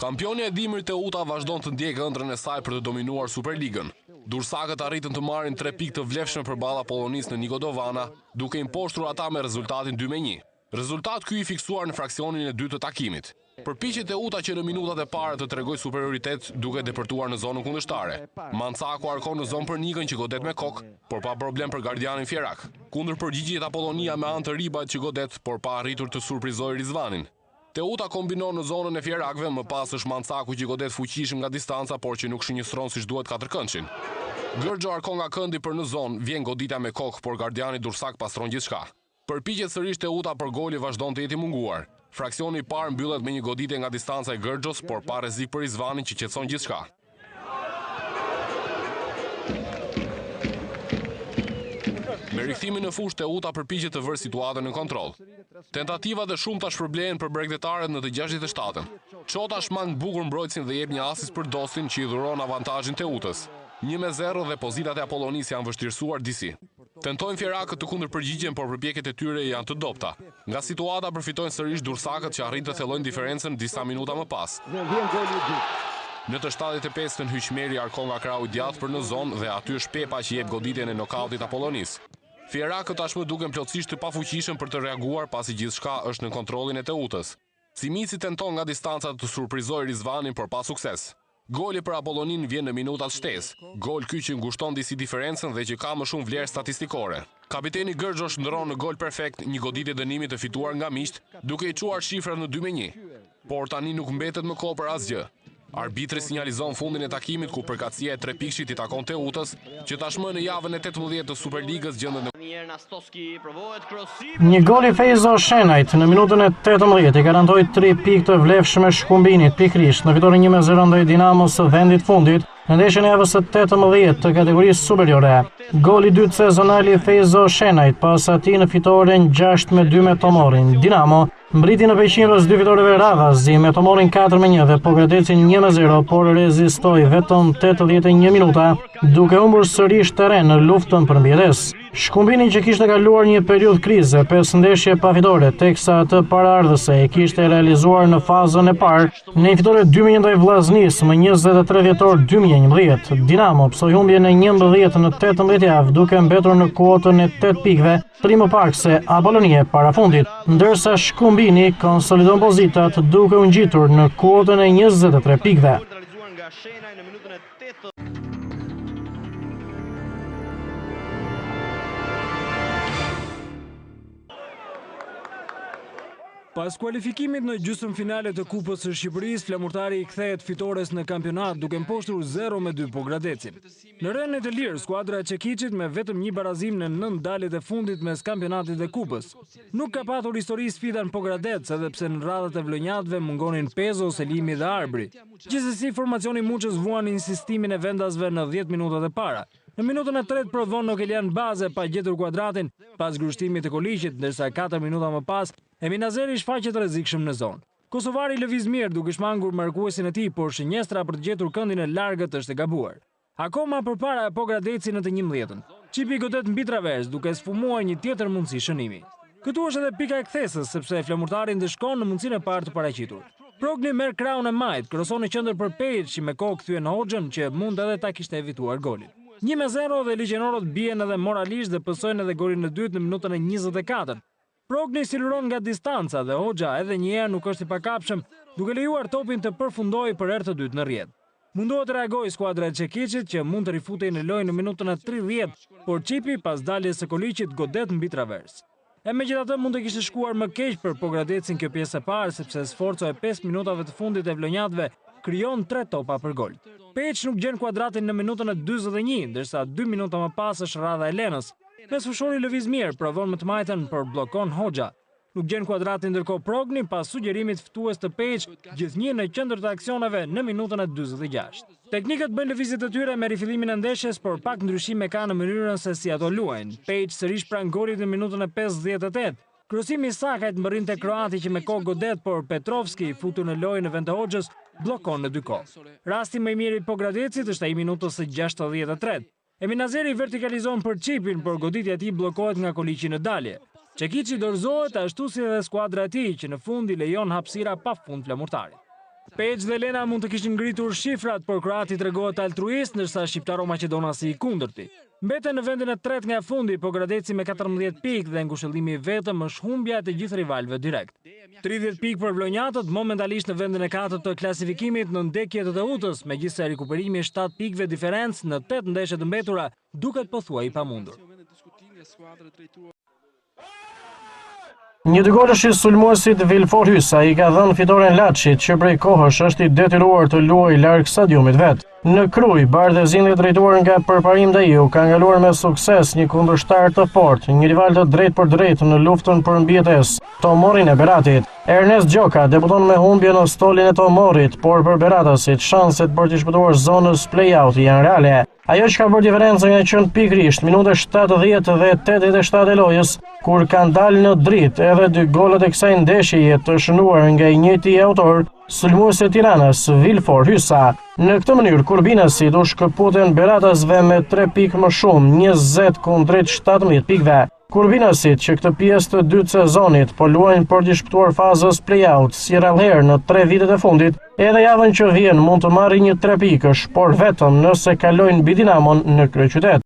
Kampioni e dimrit Teuta vazhdon të ndjekë ëndrrën e saj për të dominuar Superligën. Dursakët arritën të marrin 3 pikë të vlefshme përballa Pollonisë në Nikodovana, duke imposhtur ata me rezultatin 2-1. Rezultat ky i fiksuar në fraksionin e dytë të takimit. Përpiqet Teuta që në minutat e para të tregojë superioritet duke depërtuar në zonën kundërshtare. Mancaku arkon në zonë për Nikën që godet me kokë, por pa problem për gardianin Fjerak. Kundër përgjigjet Apollonia me anë të Ribajt që godet, por pa arritur të surprizojë Rizvanin. Teuta kombinon në zonën e Fjerakëve, më pas është Mancaku që godet fuqishëm nga distanca, por që nuk shënjestron siç duhet katërkëndshin. Gërgjo arkon nga këndi për në zonë, vjen goditja me kokë, por gardiani Dursak pastron gjithçka. Përpiqet sërish Teuta për goli vazhdon të jeti munguar. Fraksioni i parë mbyllet me një goditje nga distanca e Gërgjos, por pa rrezik për Rizvanin që qetëson gjithçka. Me rikthimin në fushë Teuta përpiqet të vërë situatën në kontroll. Tentativat e shumta shpërblehen për bregdetarët në të 67-ën. Çota shmang bukur mbrojtësin dhe jep një asist për Dostin që i dhuron avantazhin Teutës. 1-0 dhe pozitat e Apollonisë janë vështirësuar disi. Tentojnë Fjerakët të kundërpërgjigjen, por përpjekjet e tyre janë të dobta. Nga situata përfitojnë sërish Dursakët që arrin të thellojnë diferencën disa minuta më pas. Në të 75-ën Hyqmeri arkon nga krau i djathtë për në zonë dhe aty është Pepa që jep goditjen e nokautit Apollonisë. Fjerakët tashmë duken plotësisht të pafuqishëm për të reaguar pasi gjithçka është në kontrollin e Teutës. Cimici tenton nga distanca të surprizojë Rizvanin, por pa sukses. Goli për Apollonin vjen në minutat shtesë. Gol ky që ngushton disi diferencën dhe që ka më shumë vlerë statistikore. Kapiteni Gërgjo shndron në gol perfekt një goditje dënimi të fituar nga miqt, duke i çuar shifrat në 2-1. Por tani nuk mbetet më kohë për asgjë. Arbitri sinjalizon fundin e takimit ku përkatësia e 3 pikëshit i takon Teutës, që tashmë në javën e 18 të Superligës gjendet në Një gol i Feizo Shenajt në minutën e 18 i garantoi 3 pikë të vlefshme Shkumbinit pikërisht në fitoren 1-0 ndaj Dinamos së vendit fundit në ndeshjen e javës së 18 të kategorisë superiore. Goli i dytë sezonal i Feizo Shenajt pas atij në fitoren 6-2 me Tomorin. Dinamo mbriti në peqin pas 2 fitoreve radhazi me Tomorin 4-1 dhe Pogradecin 1-0, por rezistoi vetëm 81 minuta, duke humbur sërish terren në luftën për mbijetesë. Shkumbini që kishte kaluar një periudhë krize, 5 ndeshje pa fitore, teksa atë paraardhëse e kishte realizuar në fazën e parë në një fitore 2-1 ndaj Vllaznisë më 23 dhjetor 2011. Dinamo psoi humbjen e 11 në 18 javë, duke mbetur në kuotën e 8 pikëve, 3 më pak se Apollonia parafundit, ndërsa Shkumbini konsolidon pozitat duke u ngjitur në kuotën e 23 pikëve. Pas kualifikimit në gjysmëfinale të Kupës së Shqipërisë, Flamurtari i kthehet fitores në kampionat duke mposhtur 0-2 Pogradecin. Në rënën e të lirë, skuadra e Çekiçit me vetëm një barazim në 9 daljet e fundit mes kampionatit dhe Kupës. Nuk ka patur histori sfida në Pogradec, edhe pse në radhët e vlonjatëve mungonin Pezo, Selimi dhe Arbri. Gjithsesi, formacioni Muçës vuan insistimin e vendasve në 10 minutat e para. Në minutën e tretë prodhon Nokelian Baze pa gjetur kuadratin pas grushtimit të Koliqit, ndërsa 4 minuta më pas Eminazeri shfaqet rrezikshëm në zonë. Kosovari lëviz mirë duke shmangur markuesin e tij, por shënjestra për të gjetur këndin e largët është e gabuar. Akoma përpara Pogradeci në të 11-ën. Çipi godet mbi travers duke sfumuar një tjetër mundësi shënimi. Këtu është edhe pika e kthesës, sepse Flamurtari ndeshkon në mundësinë e parë të paraqitur. Progni merr kraun e majt, kroson në qendër për Pejic që me kokë thyen Hoxhën që mund edhe ta kishte evituar golin. 1-0 dhe ligjenorët bien edhe moralisht dhe pësojnë edhe golin e dytë në minutën e 24. Progni siluron nga distanca dhe Hoxha edhe një herë nuk është i pakapshëm, duke lejuar topin të përfundojë për herë të dytë në rrjet. Mundohet të reagojë skuadra e Çekiçit që mund të rifutej në lojë në minutën e 30, por Çipi pas daljes së Koliqit godet mbi travers. E megjithatë mund të kishte shkuar më keq për Pogradecin kjo pjesë e parë, sepse sforco e 5 minutave të fundit e vlonjatëve krijon 3 topa për gol. Peç nuk gjen kuadratin në minutën e 41, ndërsa 2 minuta më pas është radha e Lenës. Me sfushori lëviz mirë, provon më të majtën për blokon Hoxha. Nuk gjen kuadratin ndërkohë Progni pas sugjerimit ftues të Peç, gjithnjë në qendër të aksioneve në minutën e 46. Teknikët bëjnë lëvizjet e tyre me rifillimin e ndeshjes, por pak ndryshime ka në mënyrën se si ato luajnë. Peç sërish pranë golit në minutën e 58. Krosimi i Sakajt mbërrin te kroati që me kokë godet, por Petrovski, futur në lojë në vend të Hoxhës, bllokon në 2 kohë. Rasti më i mirë i Pogradecit është ai minutës së 63. Eminazeri vertikalizon për Çipin, por goditja e tij bllokohet nga Koliqi në dalje. Çekiçi dorëzohet ashtu si edhe skuadra e tij, që në fund I lejon hapësira pafund Flamurtarit. Peç dhe Lena mund të kishin ngritur shifrat, por kroati tregohet altruist, ndërsa shqiptaro-maqedonasi i kundërti. Mbeten në vendin e tretë nga fundi, po Gradeci me 14 pikë dhe ngushëllimi i vetëm është humbja e të gjithë rivalëve direkt. 30 pikë për vlonjatët, momentalisht në vendin e katërt të klasifikimit në ndekje të Teutës, megjithse rikuperimi i 7 pikëve diferencë në 8 ndeshje të mbetura duket pothuaj i pamundur. Një dy golësh i sulmuesit Vilfor Hysa i ka dhënë fitoren Laçit, që prej kohësh është i detyruar të luajë larg stadiumit vet. Në Krujë, Bardhëzini drejtuar nga përparim Daiu ka ngaluar me sukses një kundërshtar të fortë, një rival të drejt për drejt në luftën për mbijetesë, Tomorin e Beratit. Ernest Gjoka debuton me humbje në stolin e Tomorit, por për Beratasit shanset për të shpëtuar zonës play-out janë reale. Ajo që ka bërë diferencën nga qenë pikërisht minutët 70 dhe 87 e lojës, kur kanë dalë në dritë edhe dy golët e kësaj ndeshjeje të shënuar nga i njëjti autor, sulmuesi i Tiranës, Vilfor Hysa. Në këtë mënyrë, kurbinasit u shkëputen Beratasve me 3 pikë më shumë, 20 kundrejt 17 pikëve. Kurbinasit që këtë pjesë të dytë sezonit po luajnë për të shpëtuar fazës play-out si rrallëherë në 3 vitet e fundit, edhe javën që vjen mund të marrë një 3 pikësh, por vetëm nëse kalojnë mbi Dinamon në kryeqytet.